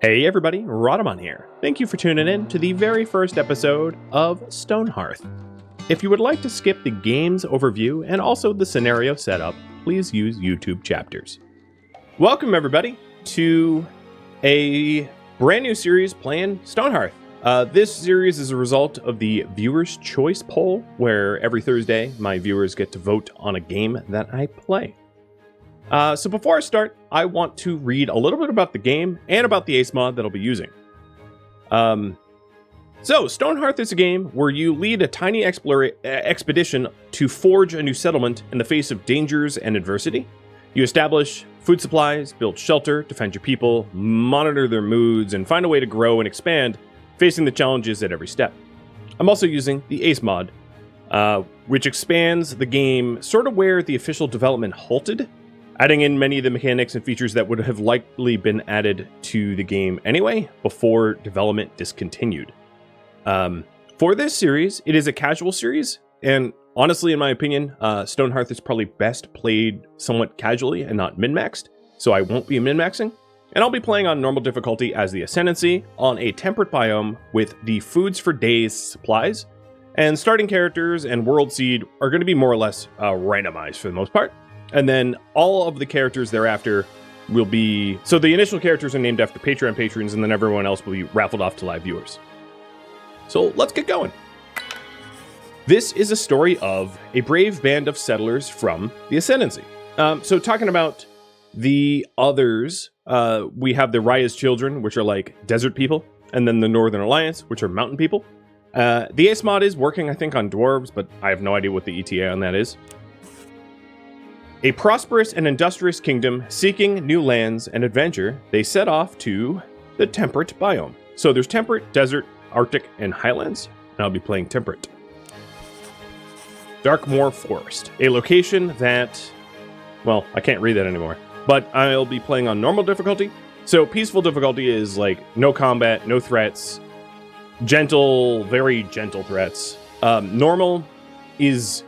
Hey everybody, Rhadamant here. Thank you for tuning in to the very first episode of Stonehearth. If you would like to skip the game's overview and also the scenario setup, please use YouTube chapters. Welcome everybody to a brand new series playing Stonehearth. This series is a result of the Viewer's Choice poll, where every Thursday my viewers get to vote on a game that I play. So before I start, I want to read a little bit about the game and about the Ace mod that I'll be using. So Stonehearth is a game where you lead a tiny expedition to forge a new settlement in the face of dangers and adversity. You establish food supplies, build shelter, defend your people, monitor their moods, and find a way to grow and expand, facing the challenges at every step. I'm also using the Ace mod, which expands the game sort of where the official development halted, adding in many of the mechanics and features that would have likely been added to the game anyway before development discontinued. For this series, it is a casual series, and honestly, in my opinion, Stonehearth is probably best played somewhat casually and not min-maxed, so I won't be min-maxing. And I'll be playing on normal difficulty as the Ascendancy on a temperate biome with the foods for days supplies, and starting characters and world seed are going to be more or less randomized for the most part. And then all of the characters thereafter will be... So the initial characters are named after Patreon patrons, and then everyone else will be raffled off to live viewers. So let's get going. This is a story of a brave band of settlers from the Ascendancy. So talking about the others, we have the Raya's Children, which are like desert people, and then the Northern Alliance, which are mountain people. The Ace mod is working, I think, on dwarves, but I have no idea what the ETA on that is. A prosperous and industrious kingdom seeking new lands and adventure, they set off to the temperate biome. So there's temperate, desert, Arctic, and highlands, and I'll be playing temperate. Darkmoor Forest, a location that, well, I can't read that anymore, but I'll be playing on normal difficulty. So peaceful difficulty is like no combat, no threats, gentle, very gentle threats. Normal is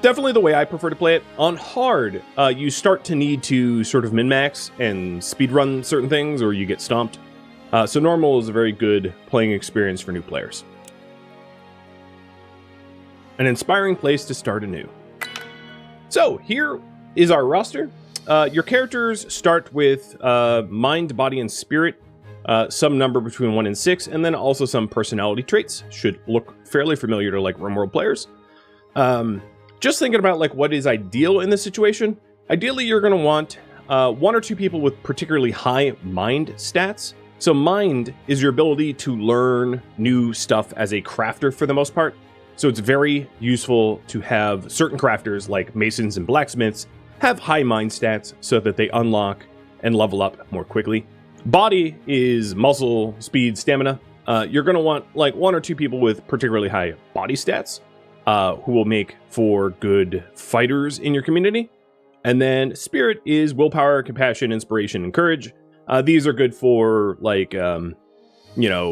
definitely the way I prefer to play it. On hard, you start to need to sort of min-max and speedrun certain things, or you get stomped. So normal is a very good playing experience for new players. An inspiring place to start anew. So here is our roster. Your characters start with mind, body, and spirit, some number between 1 and 6, and then also some personality traits. Should look fairly familiar to like RimWorld players. Just thinking about like what is ideal in this situation. Ideally, you're going to want 1 or 2 people with particularly high mind stats. So mind is your ability to learn new stuff as a crafter for the most part. So it's very useful to have certain crafters like masons and blacksmiths have high mind stats so that they unlock and level up more quickly. Body is muscle, speed, stamina. You're going to want like 1 or 2 people with particularly high body stats. Who will make for good fighters in your community. And then spirit is willpower, compassion, inspiration, and courage. These are good for like,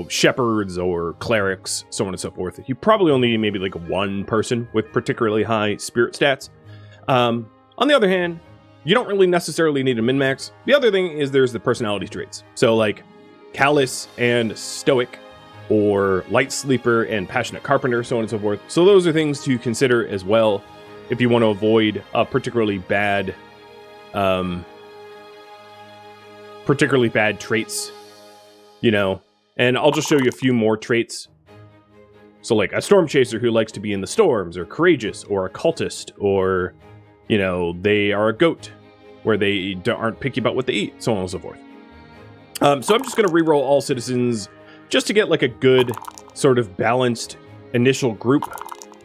shepherds or clerics, so on and so forth. You probably only need maybe like 1 person with particularly high spirit stats. On the other hand, you don't really necessarily need a min-max. The other thing is there's the personality traits. So like callous and stoic, or light sleeper and passionate carpenter, so on and so forth. So those are things to consider as well if you want to avoid particularly bad traits, And I'll just show you a few more traits. So like a storm chaser who likes to be in the storms, or courageous, or a cultist, or, they are a goat, where they aren't picky about what they eat, so on and so forth. So I'm just going to reroll all citizens just to get like a good sort of balanced initial group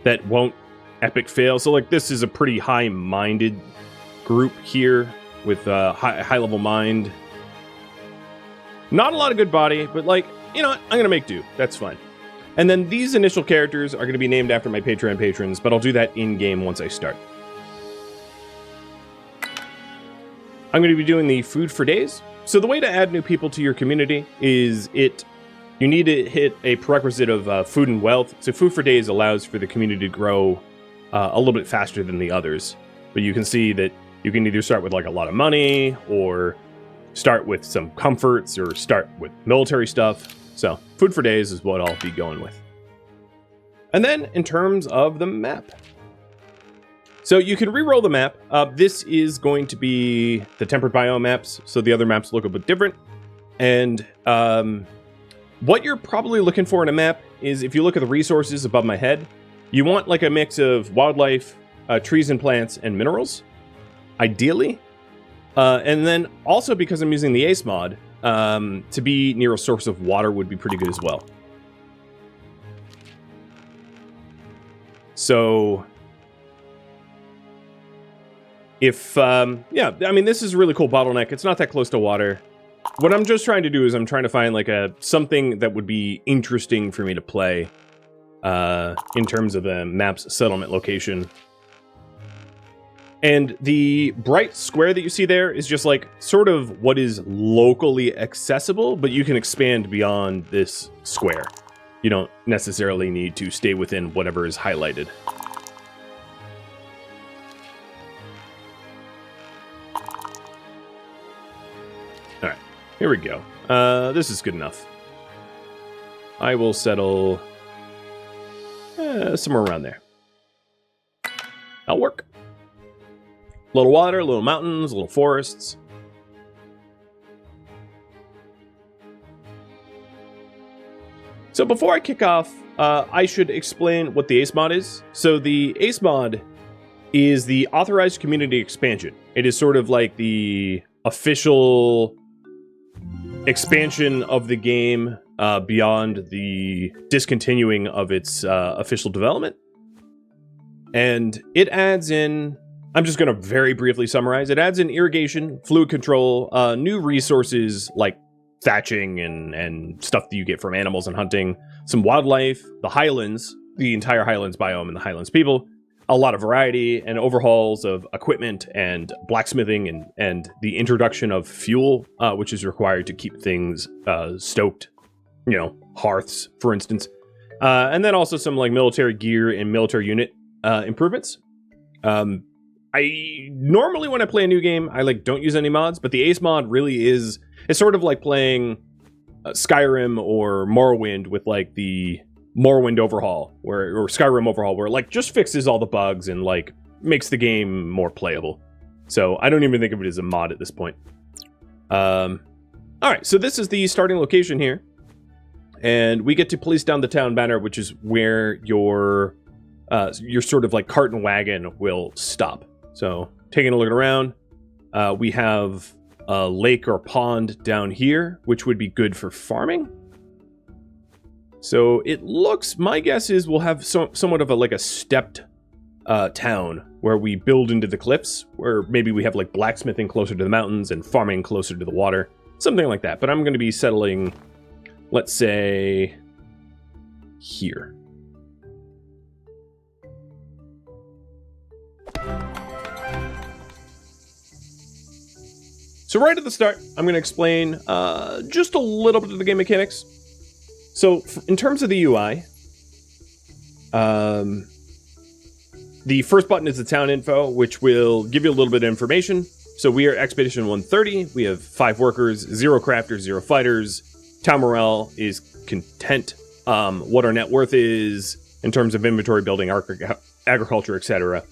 that won't epic fail. So like this is a pretty high-minded group here with high-level mind. Not a lot of good body, but like, I'm going to make do. That's fine. And then these initial characters are going to be named after my Patreon patrons, but I'll do that in-game once I start. I'm going to be doing the food for days. So the way to add new people to your community is you need to hit a prerequisite of food and wealth. So food for days allows for the community to grow a little bit faster than the others. But you can see that you can either start with like a lot of money or start with some comforts or start with military stuff. So food for days is what I'll be going with. And then in terms of the map. So you can re-roll the map. This is going to be the temperate biome maps. So the other maps look a bit different. And what you're probably looking for in a map is, if you look at the resources above my head, you want like a mix of wildlife, trees and plants, and minerals, ideally. And then also, because I'm using the Ace mod, to be near a source of water would be pretty good as well. So if, yeah, I mean, this is a really cool bottleneck. It's not that close to water. What I'm just trying to do is I'm trying to find like something that would be interesting for me to play in terms of the map's settlement location. And the bright square that you see there is just like sort of what is locally accessible, but you can expand beyond this square. You don't necessarily need to stay within whatever is highlighted. All right, here we go. This is good enough. I will settle somewhere around there. That'll work. A little water, a little mountains, a little forests. So before I kick off, I should explain what the Ace mod is. So the Ace mod is the authorized community expansion. It is sort of like the official expansion of the game beyond the discontinuing of its official development. And it adds in, I'm just going to very briefly summarize, it adds in irrigation, fluid control, new resources like thatching and stuff that you get from animals and hunting, some wildlife, the Highlands, the entire Highlands biome and the Highlands people, a lot of variety and overhauls of equipment and blacksmithing and the introduction of fuel, which is required to keep things stoked, you know, hearths, for instance. And then also some like military gear and military unit improvements. I normally, when I play a new game, I like don't use any mods, but the Ace mod really is, it's sort of like playing Skyrim or Morrowind with like the Morrowind overhaul, or Skyrim overhaul, where it like just fixes all the bugs and like makes the game more playable. So I don't even think of it as a mod at this point. All right, so this is the starting location here, and we get to place down the town banner, which is where your sort of like cart and wagon will stop. So taking a look around, we have a lake or pond down here, which would be good for farming. So it looks, my guess is we'll have somewhat of a stepped town where we build into the cliffs, where maybe we have like blacksmithing closer to the mountains and farming closer to the water, something like that. But I'm going to be settling, let's say, here. So right at the start, I'm going to explain just a little bit of the game mechanics. So in terms of the UI, the first button is the town info, which will give you a little bit of information. So we are Expedition 130. We have 5 workers, 0 crafters, 0 fighters. Town morale is content. What our net worth is in terms of inventory building, agriculture, etc.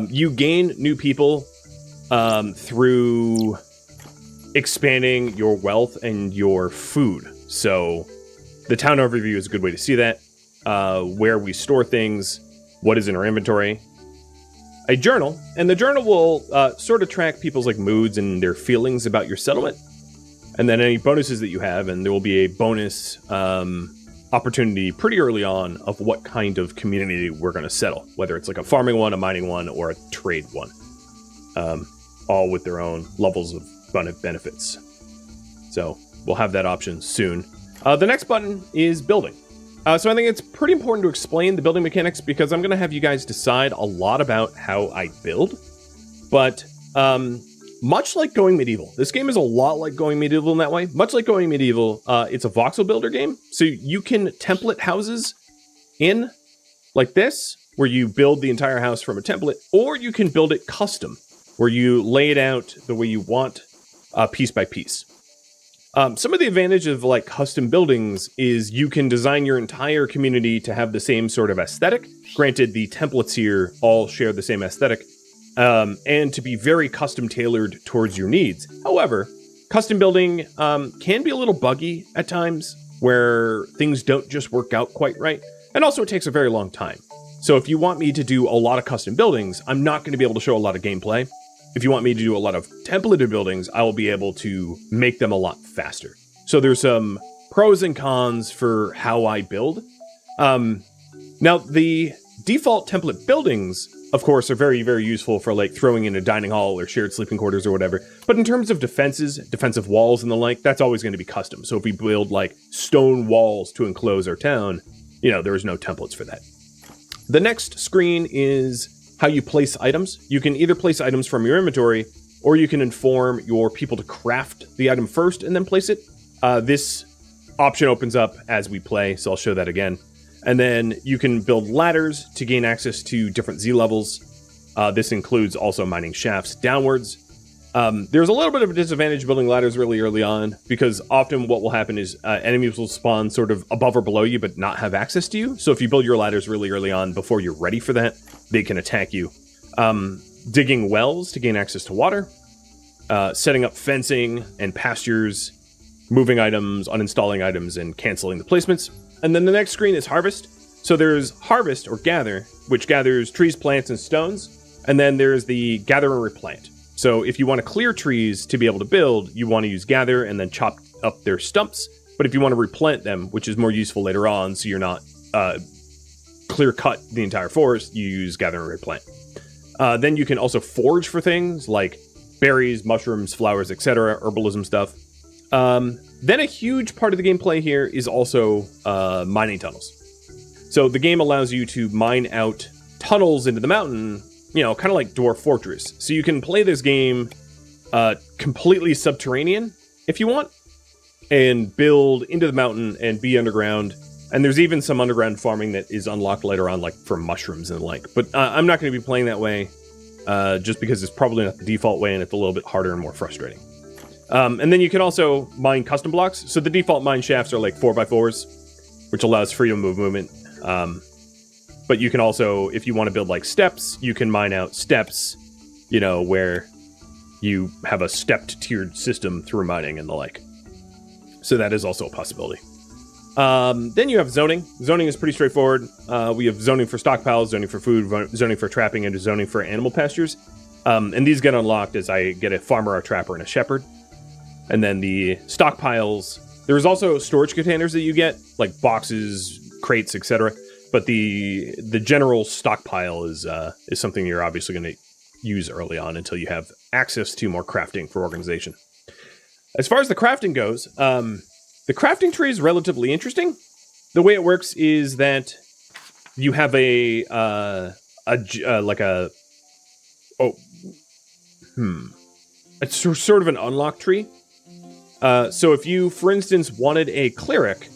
You gain new people through expanding your wealth and your food. So the town overview is a good way to see that. Where we store things, what is in our inventory. A journal, and the journal will sort of track people's like moods and their feelings about your settlement. And then any bonuses that you have, and there will be a bonus opportunity pretty early on of what kind of community we're going to settle, whether it's like a farming one, a mining one, or a trade one. All with their own levels of benefits. So we'll have that option soon. The next button is building. So I think it's pretty important to explain the building mechanics, because I'm going to have you guys decide a lot about how I build. But much like Going Medieval, this game is a lot like Going Medieval in that way. Much like Going Medieval, it's a voxel builder game. So you can template houses in like this, where you build the entire house from a template, or you can build it custom, where you lay it out the way you want piece by piece. Some of the advantage of like custom buildings is you can design your entire community to have the same sort of aesthetic. Granted, the templates here all share the same aesthetic, and to be very custom tailored towards your needs. However, custom building can be a little buggy at times where things don't just work out quite right. And also it takes a very long time. So if you want me to do a lot of custom buildings, I'm not going to be able to show a lot of gameplay. If you want me to do a lot of templated buildings, I will be able to make them a lot faster. So there's some pros and cons for how I build. Now, the default template buildings, of course, are very, very useful for like throwing in a dining hall or shared sleeping quarters or whatever. But in terms of defenses, defensive walls and the like, that's always going to be custom. So if we build like stone walls to enclose our town, there is no templates for that. The next screen is how you place items. You can either place items from your inventory, or you can inform your people to craft the item first and then place it. This option opens up as we play, so I'll show that again. And then you can build ladders to gain access to different Z levels. This includes also mining shafts downwards. There's a little bit of a disadvantage building ladders really early on, because often what will happen is enemies will spawn sort of above or below you but not have access to you. So if you build your ladders really early on before you're ready for that, they can attack you. Digging wells to gain access to water. Setting up fencing and pastures. Moving items, uninstalling items, and canceling the placements. And then the next screen is harvest. So there's harvest or gather, which gathers trees, plants, and stones. And then there's the gather and replant. So if you want to clear trees to be able to build, you want to use gather and then chop up their stumps. But if you want to replant them, which is more useful later on, so you're not clear cut the entire forest, you use gather and replant. Then you can also forage for things like berries, mushrooms, flowers, etc., herbalism stuff. Then a huge part of the gameplay here is also mining tunnels. So the game allows you to mine out tunnels into the mountain, kind of like Dwarf Fortress. So you can play this game completely subterranean if you want, and build into the mountain and be underground. And there's even some underground farming that is unlocked later on, like for mushrooms and the like. But I'm not going to be playing that way, just because it's probably not the default way and it's a little bit harder and more frustrating. And then you can also mine custom blocks. So the default mine shafts are like 4x4s, which allows freedom of movement. But you can also, if you want to build like steps, you can mine out steps, where you have a stepped tiered system through mining and the like. So that is also a possibility. Then you have zoning. Zoning is pretty straightforward. We have zoning for stockpiles, zoning for food, zoning for trapping, and zoning for animal pastures. And these get unlocked as I get a farmer, a trapper, and a shepherd. And then the stockpiles, there's also storage containers that you get, like boxes, crates, etc. But the general stockpile is something you're obviously going to use early on until you have access to more crafting for organization. As far as the crafting goes, the crafting tree is relatively interesting. The way it works is that you have it's sort of an unlock tree. So if you, for instance, wanted a cleric,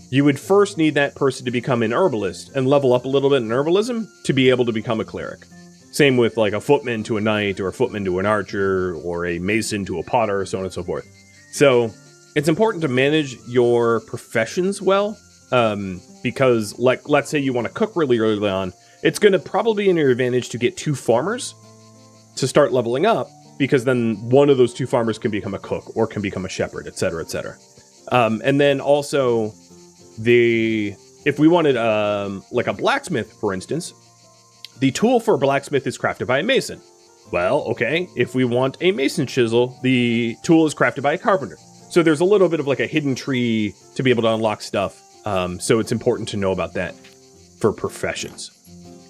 you would first need that person to become an herbalist and level up a little bit in herbalism to be able to become a cleric. Same with like a footman to a knight, or a footman to an archer, or a mason to a potter, so on and so forth. So it's important to manage your professions well, because like, let's say you want to cook really early on, it's going to probably be in your advantage to get 2 farmers to start leveling up, because then one of those 2 farmers can become a cook or can become a shepherd, etc., etc. And then also, if we wanted like a blacksmith, for instance, the tool for a blacksmith is crafted by a mason. Well, okay, if we want a mason chisel, the tool is crafted by a carpenter. So there's a little bit of like a hidden tree to be able to unlock stuff. So it's important to know about that for professions.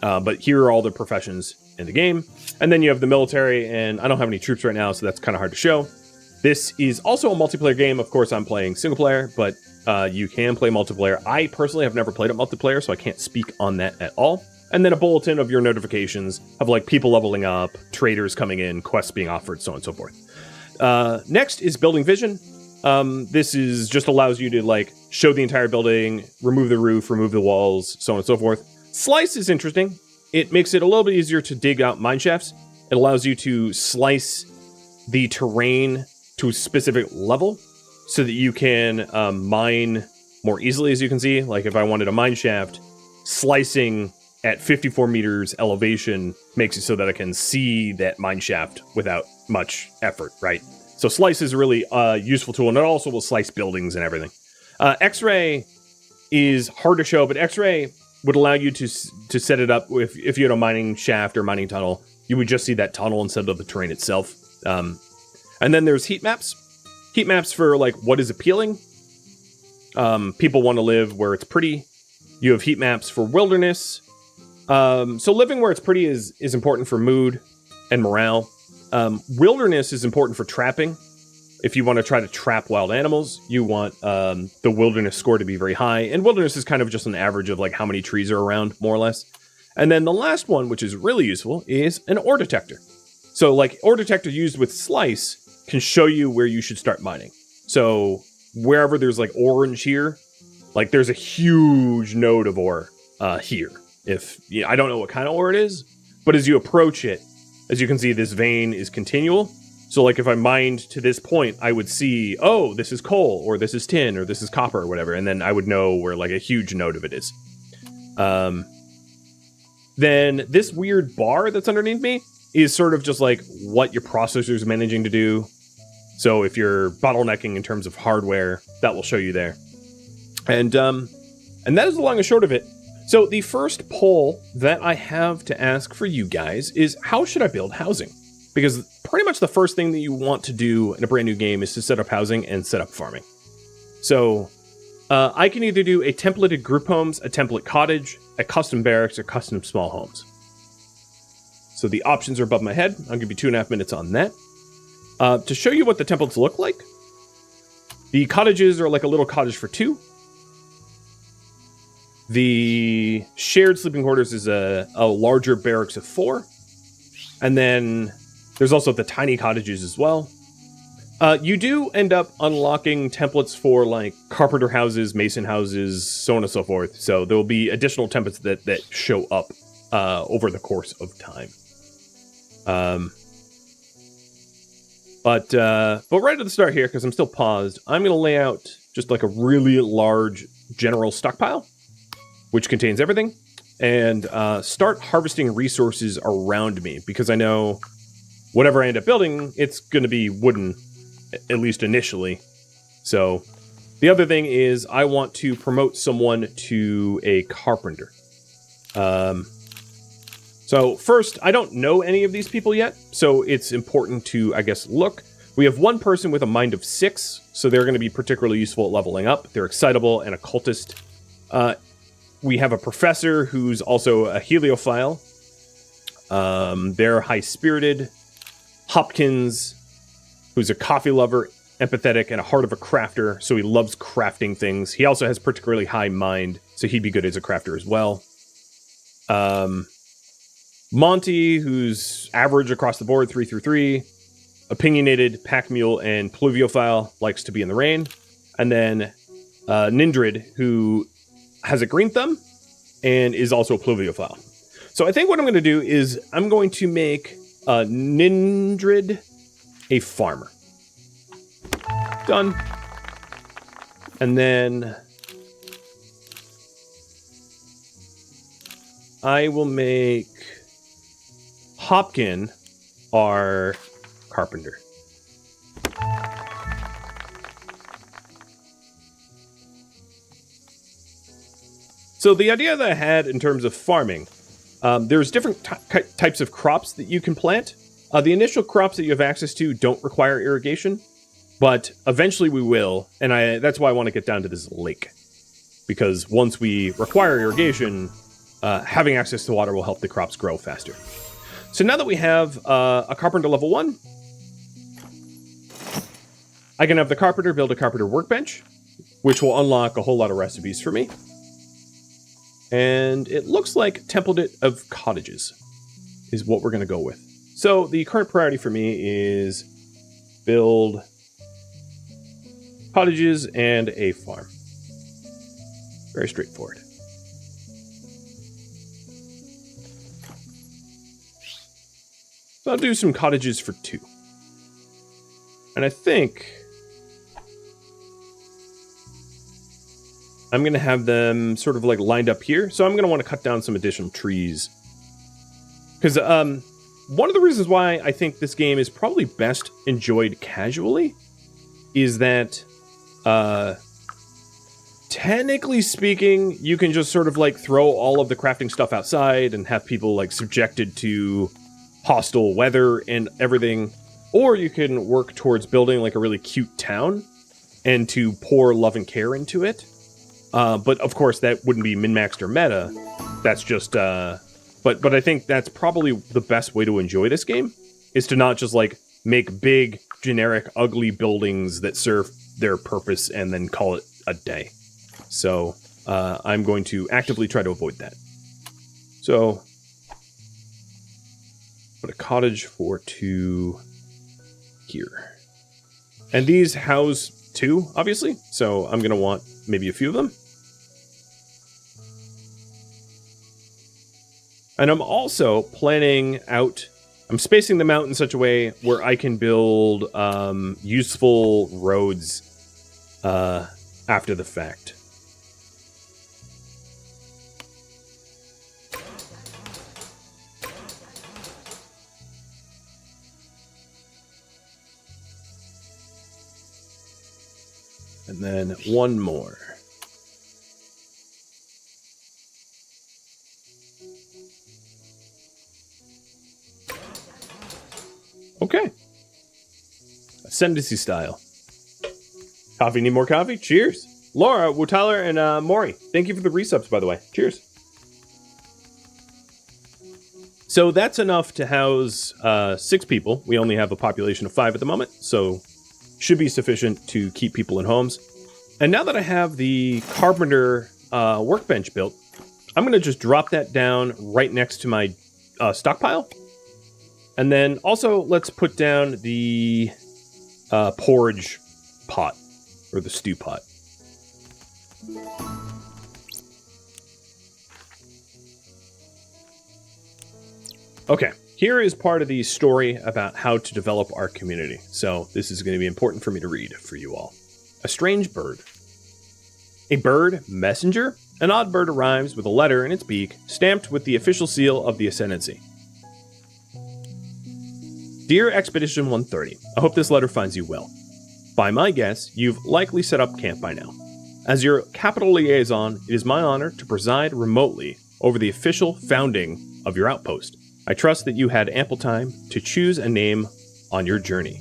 But here are all the professions in the game. And then you have the military, and I don't have any troops right now, so that's kind of hard to show. This is also a multiplayer game. Of course, I'm playing single player, but you can play multiplayer. I personally have never played a multiplayer, so I can't speak on that at all. And then a bulletin of your notifications of like people leveling up, traders coming in, quests being offered, so on and so forth. Next is building vision. This is just allows you to like show the entire building, remove the roof, remove the walls, so on and so forth. Slice is interesting. It makes it a little bit easier to dig out mine shafts. It allows you to slice the terrain to a specific level so that you can mine more easily, as you can see. Like if I wanted a mine shaft, slicing at 54 meters elevation makes it so that I can see that mine shaft without much effort, right? So slice is a really useful tool, and it also will slice buildings and everything. X-ray is hard to show, but X-ray would allow you to set it up. If you had a mining shaft or mining tunnel, you would just see that tunnel instead of the terrain itself. And then there's heat maps. Heat maps for like what is appealing. People want to live where it's pretty. You have heat maps for wilderness. So living where it's pretty is important for mood and morale. Wilderness is important for trapping. If you want to try to trap wild animals, you want the wilderness score to be very high. And wilderness is kind of just an average of like how many trees are around, more or less. And then the last one, which is really useful, is an ore detector. So like ore detector used with slice can show you where you should start mining. So wherever there's like orange here, like there's a huge node of ore here. I don't know what kind of ore it is, but as you approach it, as you can see, this vein is continual. So like if I mined to this point, I would see, oh, this is coal, or this is tin, or this is copper, or whatever. And then I would know where like a huge node of it is. Then this weird bar that's underneath me is sort of just like what your processor is managing to do. So if you're bottlenecking in terms of hardware, that will show you there. And that is the long and short of it. So the first poll that I have to ask for you guys is, how should I build housing? Because pretty much the first thing that you want to do in a brand new game is to set up housing and set up farming. So I can either do a templated group homes, a template cottage, a custom barracks, or custom small homes. So the options are above my head. I'll give you 2.5 minutes on that. To show you what the templates look like, the cottages are like a little cottage for 2. The shared sleeping quarters is a larger barracks of 4. And then there's also the tiny cottages as well. You do end up unlocking templates for like carpenter houses, mason houses, so on and so forth. So there will be additional templates that show up over the course of time. But right at the start here, because I'm still paused, I'm going to lay out just like a really large general stockpile, which contains everything, and start harvesting resources around me, because I know whatever I end up building, it's going to be wooden, at least initially. So the other thing is I want to promote someone to a carpenter. So first, I don't know any of these people yet, so it's important to, I guess, look. We have one person with a mind of 6, so they're going to be particularly useful at leveling up. They're excitable and occultist. We have a professor who's also a heliophile. They're high-spirited. Hopkins, who's a coffee lover, empathetic, and a heart of a crafter, so he loves crafting things. He also has particularly high mind, so he'd be good as a crafter as well. Monty, who's average across the board, 3 through 3. Opinionated, pack mule, and pluviophile, likes to be in the rain. And then Nindrid, who has a green thumb and is also a pluviophile. So I think what I'm going to do is I'm going to make Nindrid a farmer. Done. And then I will make Hopkin our carpenter. So the idea that I had in terms of farming, there's different types of crops that you can plant. The initial crops that you have access to don't require irrigation, but eventually we will, and that's why I want to get down to this lake. Because once we require irrigation, having access to water will help the crops grow faster. So now that we have a carpenter level 1, I can have the carpenter build a carpenter workbench, which will unlock a whole lot of recipes for me. And it looks like template of cottages is what we're going to go with. So the current priority for me is build cottages and a farm. Very straightforward. So I'll do some cottages for 2. And I think I'm going to have them sort of like lined up here. So I'm going to want to cut down some additional trees. Because one of the reasons why I think this game is probably best enjoyed casually is that technically speaking, you can just sort of like throw all of the crafting stuff outside and have people like subjected to hostile weather and everything. Or you can work towards building like a really cute town and to pour love and care into it. But of course, that wouldn't be min-maxed or meta. That's just, but I think that's probably the best way to enjoy this game, is to not just like make big, generic, ugly buildings that serve their purpose and then call it a day. So I'm going to actively try to avoid that. So put a cottage for 2 here. And these house 2, obviously. So I'm going to want maybe a few of them. And I'm also planning out, I'm spacing them out in such a way where I can build useful roads after the fact. And then one more. Okay. Ascendancy style. Coffee, need more coffee? Cheers. Laura, Tyler, and Maury, thank you for the resubs, by the way. Cheers. So that's enough to house 6 people. We only have a population of 5 at the moment, so should be sufficient to keep people in homes. And now that I have the carpenter workbench built, I'm going to just drop that down right next to my stockpile. And then also let's put down the porridge pot, or the stew pot. Okay, here is part of the story about how to develop our community. So this is going to be important for me to read for you all. A strange bird. A bird messenger? An odd bird arrives with a letter in its beak, stamped with the official seal of the Ascendancy. Dear Expedition 130, I hope this letter finds you well. By my guess, you've likely set up camp by now. As your capital liaison, it is my honor to preside remotely over the official founding of your outpost. I trust that you had ample time to choose a name on your journey.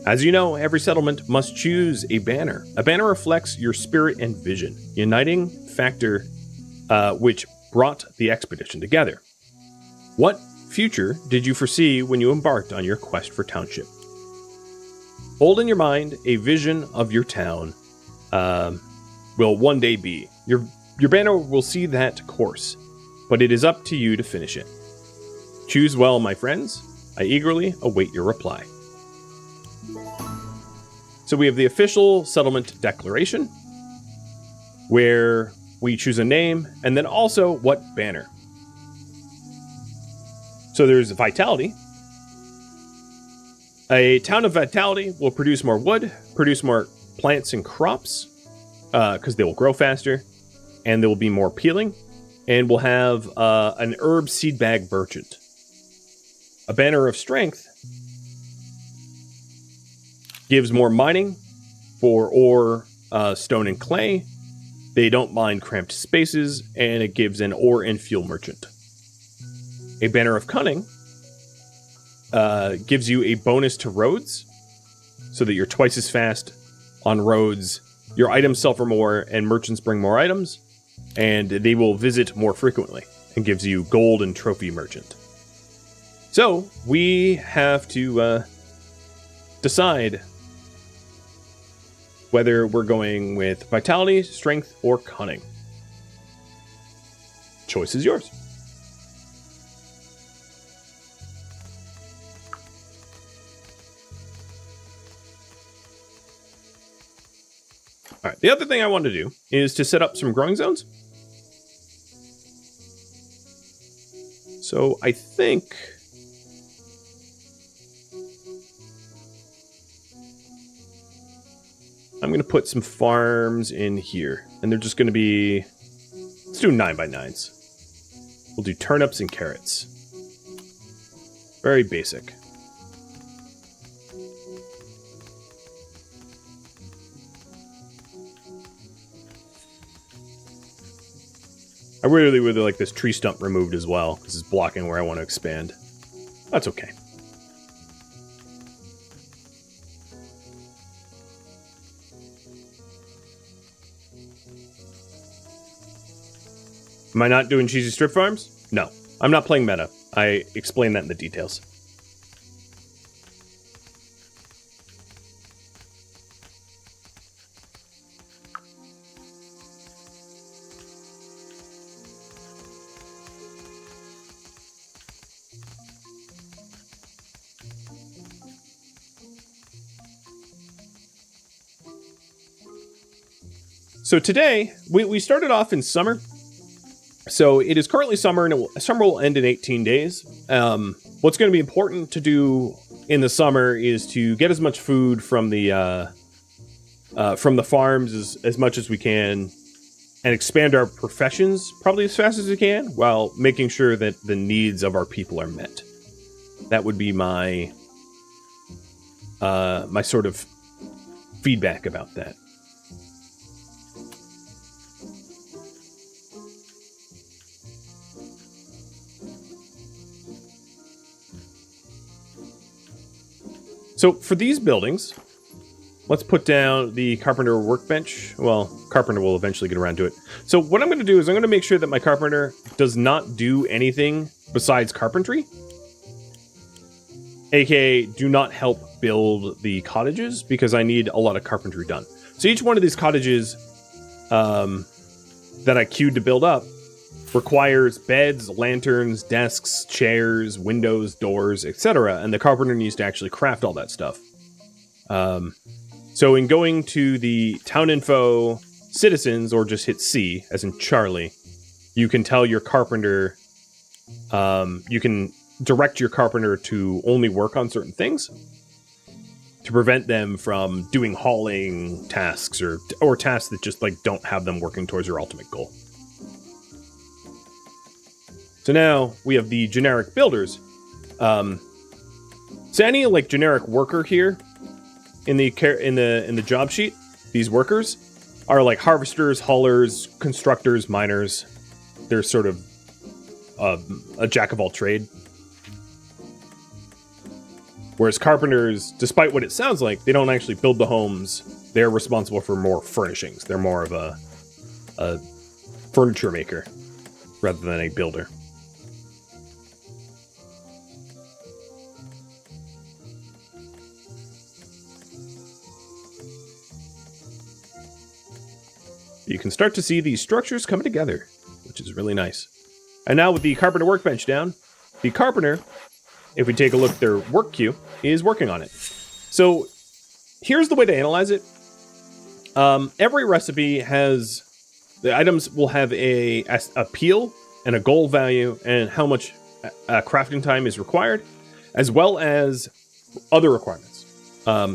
As you know, every settlement must choose a banner. A banner reflects your spirit and vision, uniting factor which brought the expedition together. What future did you foresee when you embarked on your quest for township? Hold in your mind a vision of your town will one day be. Your banner will see that course, but it is up to you to finish it. Choose well, my friends. I eagerly await your reply. So we have the official settlement declaration, where we choose a name, and then also what banner. So there's vitality. A town of vitality will produce more wood, produce more plants and crops, because they will grow faster, and they will be more appealing, and we'll have an herb seed bag merchant. A banner of strength gives more mining for ore, stone, and clay. They don't mind cramped spaces, and it gives an ore and fuel merchant. A banner of cunning gives you a bonus to roads, so that you're twice as fast on roads. Your items sell for more, and merchants bring more items, and they will visit more frequently, and gives you gold and trophy merchant. So we have to decide whether we're going with vitality, strength, or cunning. Choice is yours. All right, the other thing I want to do is to set up some growing zones. So I think I'm going to put some farms in here. And they're just going to be... Let's do 9x9s. We'll do turnips and carrots. Very basic. I really would like this tree stump removed as well, because it's blocking where I want to expand. That's okay. Am I not doing cheesy strip farms? No. I'm not playing meta. I explain that in the details. So today, we started off in summer. So it is currently summer, and summer will end in 18 days. What's going to be important to do in the summer is to get as much food from the farms as much as we can, and expand our professions probably as fast as we can, while making sure that the needs of our people are met. That would be my my sort of feedback about that. So for these buildings, let's put down the carpenter workbench. Well, carpenter will eventually get around to it. So what I'm going to do is I'm going to make sure that my carpenter does not do anything besides carpentry. AKA, do not help build the cottages, because I need a lot of carpentry done. So each one of these cottages that I queued to build up requires beds, lanterns, desks, chairs, windows, doors, etc. And the carpenter needs to actually craft all that stuff. So in going to the town info citizens, or just hit C, as in Charlie, you can tell your carpenter, you can direct your carpenter to only work on certain things to prevent them from doing hauling tasks or tasks that just like don't have them working towards your ultimate goal. So now we have the generic builders. So any like generic worker here in the job sheet, these workers are like harvesters, haulers, constructors, miners. They're sort of a jack of all trade. Whereas carpenters, despite what it sounds like, they don't actually build the homes. They're responsible for more furnishings. They're more of a furniture maker rather than a builder. You can start to see these structures coming together, which is really nice. And now with the carpenter workbench down, the carpenter, if we take a look at their work queue, is working on it. So here's the way to analyze it. Every recipe has, the items will have a peel and a goal value and how much crafting time is required, as well as other requirements.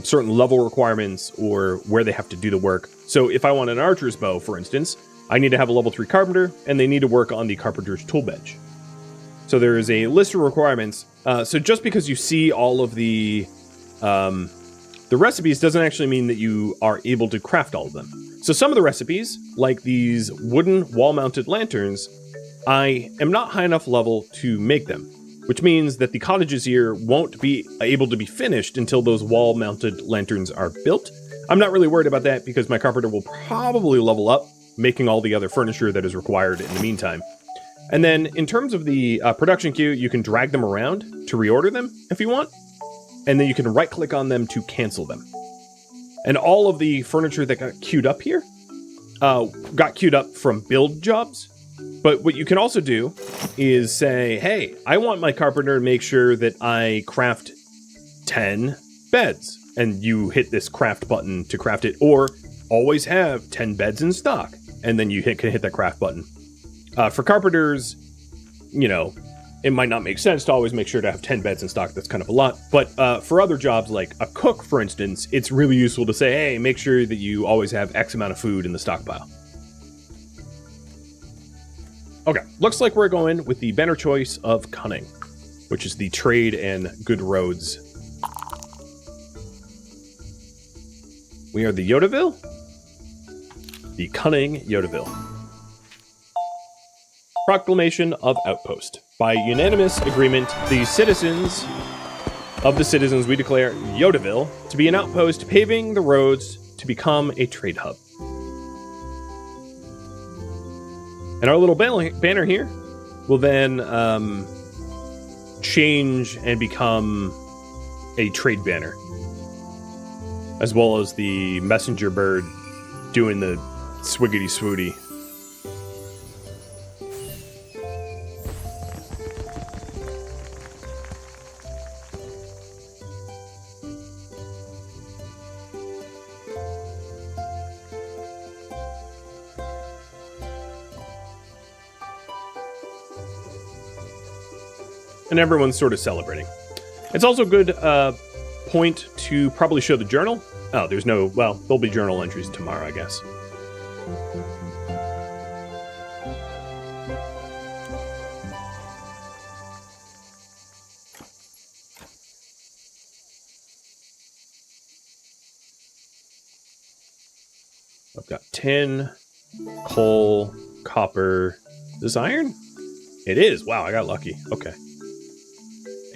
Certain level requirements or where they have to do the work. So if I want an archer's bow, for instance, I need to have a level 3 carpenter, and they need to work on the carpenter's tool bench. So there is a list of requirements. So just because you see all of the recipes doesn't actually mean that you are able to craft all of them. So some of the recipes, like these wooden wall-mounted lanterns, I am not high enough level to make them, which means that the cottages here won't be able to be finished until those wall-mounted lanterns are built. I'm not really worried about that because my carpenter will probably level up, making all the other furniture that is required in the meantime. And then in terms of the production queue, you can drag them around to reorder them if you want. And then you can right-click on them to cancel them. And all of the furniture that got queued up here got queued up from build jobs. But what you can also do is say, hey, I want my carpenter to make sure that I craft 10 beds. And you hit this craft button to craft it, or always have 10 beds in stock. And then you can hit that craft button. For carpenters, you know, it might not make sense to always make sure to have 10 beds in stock. That's kind of a lot. But for other jobs, like a cook, for instance, it's really useful to say, hey, make sure that you always have X amount of food in the stockpile. Okay, looks like we're going with the banner choice of Cunning, which is the trade and good roads. We are the Yodaville? The Cunning Yodaville. Proclamation of Outpost. By unanimous agreement, the citizens we declare Yodaville to be an outpost paving the roads to become a trade hub. And our little banner here will then change and become a trade banner, as well as the messenger bird doing the swiggity swooty. And everyone's sort of celebrating. It's also a good point to probably show the journal. Oh, there's no... Well, there'll be journal entries tomorrow, I guess. I've got tin, coal, copper. Is this iron? It is. Wow, I got lucky. Okay.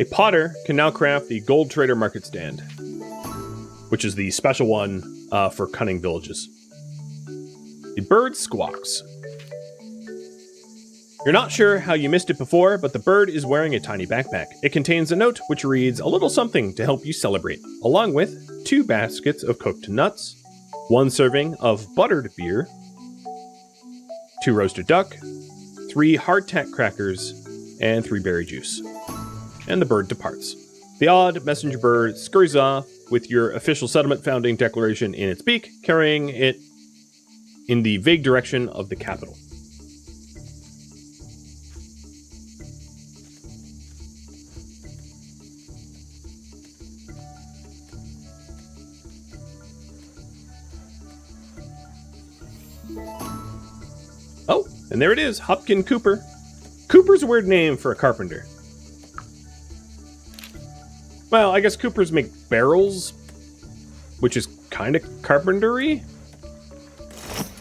A potter can now craft the Gold Trader Market Stand, which is the special one for cunning villages. The bird squawks. You're not sure how you missed it before, but the bird is wearing a tiny backpack. It contains a note which reads a little something to help you celebrate, along with 2 baskets of cooked nuts, 1 serving of buttered beer, 2 roasted duck, 3 hardtack crackers, and 3 berry juice. And the bird departs. The odd messenger bird scurries off with your official settlement founding declaration in its beak, carrying it in the vague direction of the capital. Oh, and there it is, Hopkin Cooper. Cooper's a weird name for a carpenter. Well, I guess Coopers make barrels, which is kind of carpentry.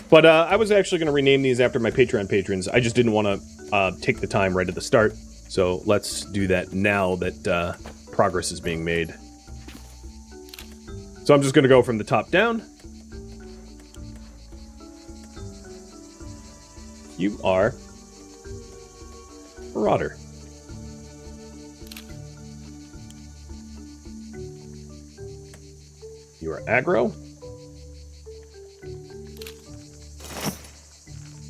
But I was actually going to rename these after my Patreon patrons. I just didn't want to take the time right at the start. So let's do that now that progress is being made. So I'm just going to go from the top down. You are Marauder. You are aggro.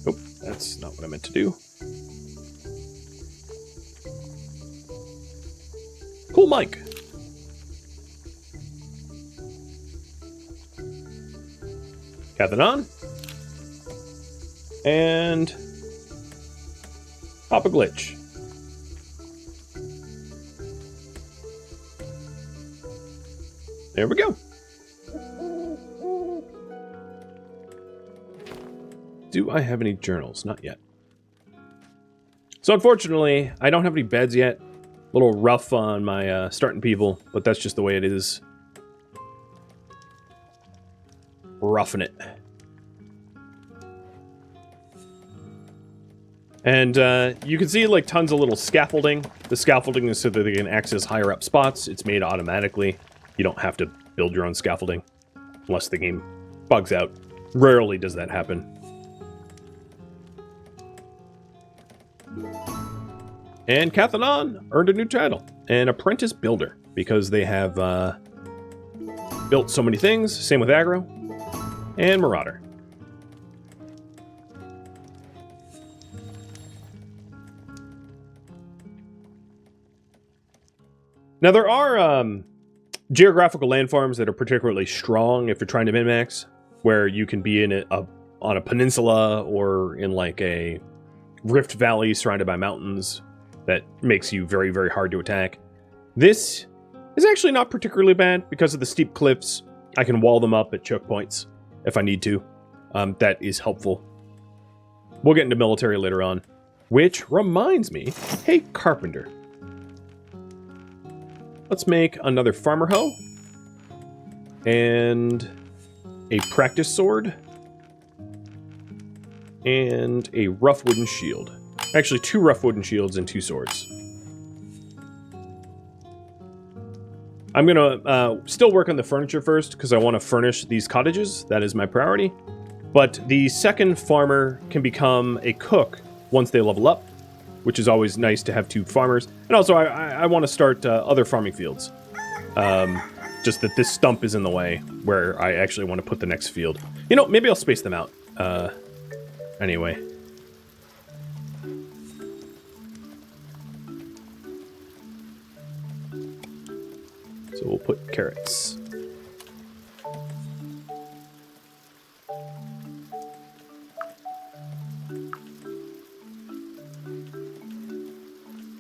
Nope, that's not what I meant to do. Cool Mike. Cathanon. And Papa Glitch. There we go. Do I have any journals? Not yet. So unfortunately, I don't have any beds yet. A little rough on my starting people, but that's just the way it is. Roughing it. And you can see like tons of little scaffolding. The scaffolding is so that they can access higher up spots. It's made automatically. You don't have to build your own scaffolding unless the game bugs out. Rarely does that happen. And Cathanon earned a new title, an apprentice builder, because they have built so many things. Same with Aggro and Marauder. Now there are geographical landforms that are particularly strong if you're trying to min-max, where you can be in on a peninsula or in like a rift valley surrounded by mountains. that makes you very, very hard to attack. This is actually not particularly bad because of the steep cliffs. I can wall them up at choke points if I need to. That is helpful. We'll get into military later on. Which reminds me, hey, carpenter. Let's make another farmer hoe. And a practice sword. And a rough wooden shield. Actually, 2 rough wooden shields and 2 swords. I'm going to still work on the furniture first because I want to furnish these cottages. That is my priority. But the second farmer can become a cook once they level up, which is always nice to have 2 farmers. And also, I want to start other farming fields. Just that this stump is in the way where I actually want to put the next field. You know, maybe I'll space them out. Anyway. So we'll put carrots.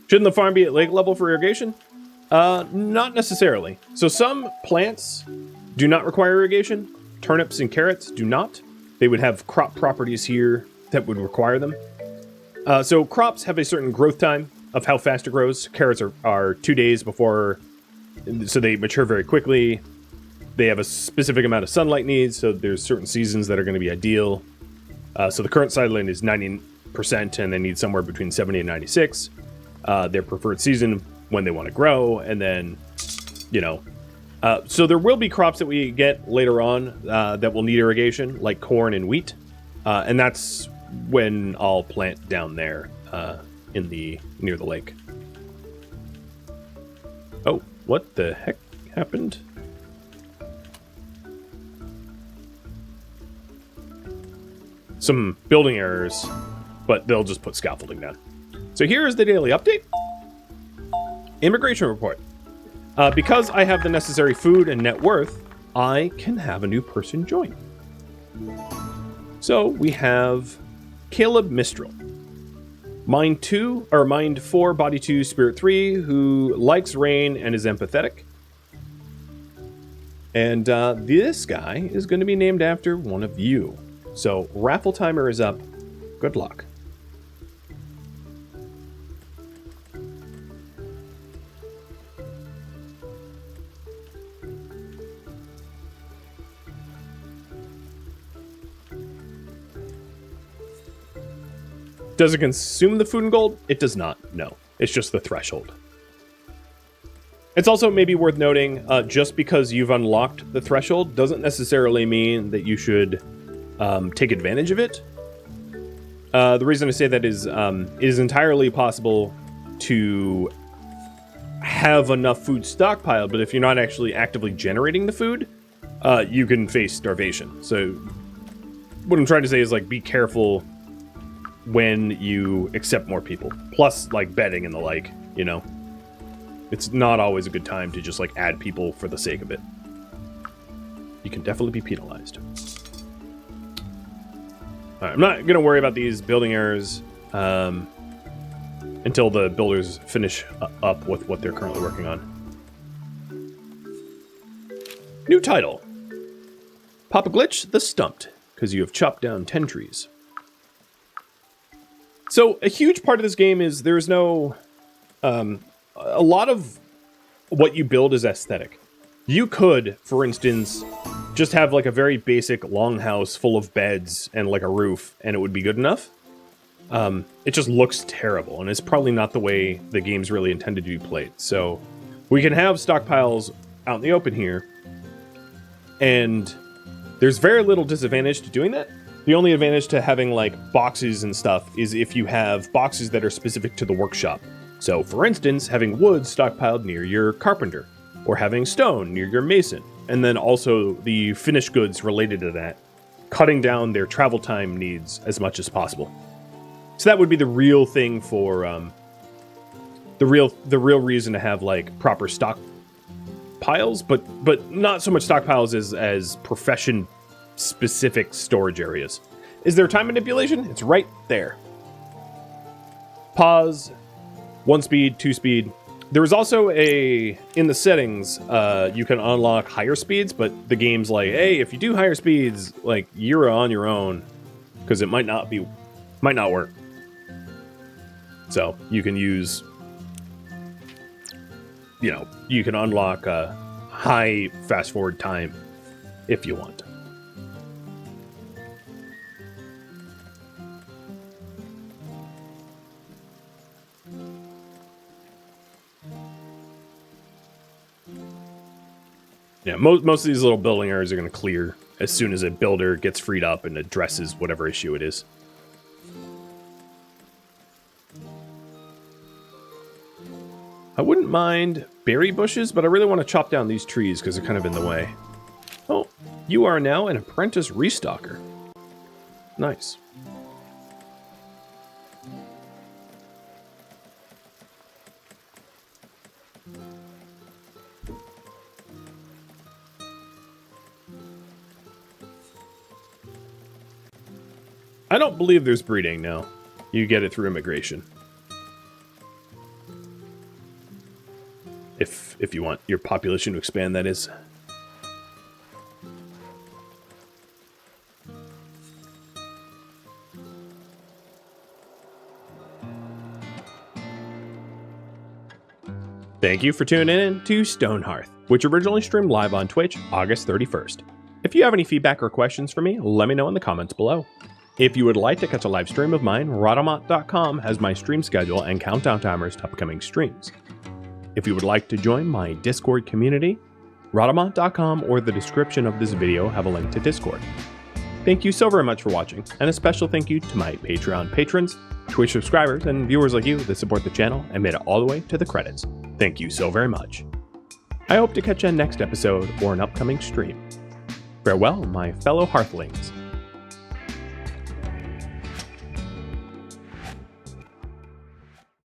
Shouldn't the farm be at lake level for irrigation? Not necessarily. So some plants do not require irrigation. Turnips and carrots do not. They would have crop properties here that would require them. So crops have a certain growth time of how fast it grows. Carrots are 2 days before, so they mature very quickly. They have a specific amount of sunlight needs, so there's certain seasons that are going to be ideal. So the current sideline is 90%, and they need somewhere between 70 and 96. Their preferred season when they want to grow, and then, you know. So there will be crops that we get later on that will need irrigation, like corn and wheat. And that's when I'll plant down there near the lake. Oh, what the heck happened? Some building errors, but they'll just put scaffolding down. So here is the daily update. Immigration report. Because I have the necessary food and net worth, I can have a new person join. So we have Caleb Mistral. Mind 4, body 2, spirit 3, who likes rain and is empathetic. And this guy is going to be named after one of you. So raffle timer is up. Good luck. Does it consume the food and gold? It does not, no. It's just the threshold. It's also maybe worth noting, just because you've unlocked the threshold doesn't necessarily mean that you should take advantage of it. The reason I say that is it is entirely possible to have enough food stockpiled, but if you're not actually actively generating the food, you can face starvation. So what I'm trying to say is, like, be careful when you accept more people. Plus, like, betting and the like, you know. It's not always a good time to just, like, add people for the sake of it. You can definitely be penalized. Alright, I'm not going to worry about these building errors until the builders finish up with what they're currently working on. New title. Papa Glitch the Stumped, because you have chopped down 10 trees. So a huge part of this game is there's no... a lot of what you build is aesthetic. You could, for instance, just have like a very basic longhouse full of beds and like a roof, and it would be good enough. It just looks terrible, and it's probably not the way the game's really intended to be played. So we can have stockpiles out in the open here, and there's very little disadvantage to doing that. The only advantage to having like boxes and stuff is if you have boxes that are specific to the workshop. So, for instance, having wood stockpiled near your carpenter, or having stone near your mason, and then also the finished goods related to that, cutting down their travel time needs as much as possible. So that would be the real thing for the real reason to have like proper stockpiles, but not so much stockpiles as profession specific storage areas. Is there time manipulation? It's right there. Pause. 1 speed, 2 speed. There is also in the settings, you can unlock higher speeds, but the game's like, hey, if you do higher speeds, like, you're on your own, because it might not work. So you can use, you can unlock a high fast forward time if you want. Yeah, most of these little building areas are going to clear as soon as a builder gets freed up and addresses whatever issue it is. I wouldn't mind berry bushes, but I really want to chop down these trees because they're kind of in the way. Oh, you are now an apprentice restocker. Nice. I don't believe there's breeding now. You get it through immigration. If you want your population to expand, that is. Thank you for tuning in to Stonehearth, which originally streamed live on Twitch August 31st. If you have any feedback or questions for me, let me know in the comments below. If you would like to catch a live stream of mine, Rhadamant.com has my stream schedule and countdown timers to upcoming streams. If you would like to join my Discord community, Rhadamant.com or the description of this video have a link to Discord. Thank you so very much for watching, and a special thank you to my Patreon patrons, Twitch subscribers, and viewers like you that support the channel and made it all the way to the credits. Thank you so very much. I hope to catch you in next episode or an upcoming stream. Farewell, my fellow Hearthlings.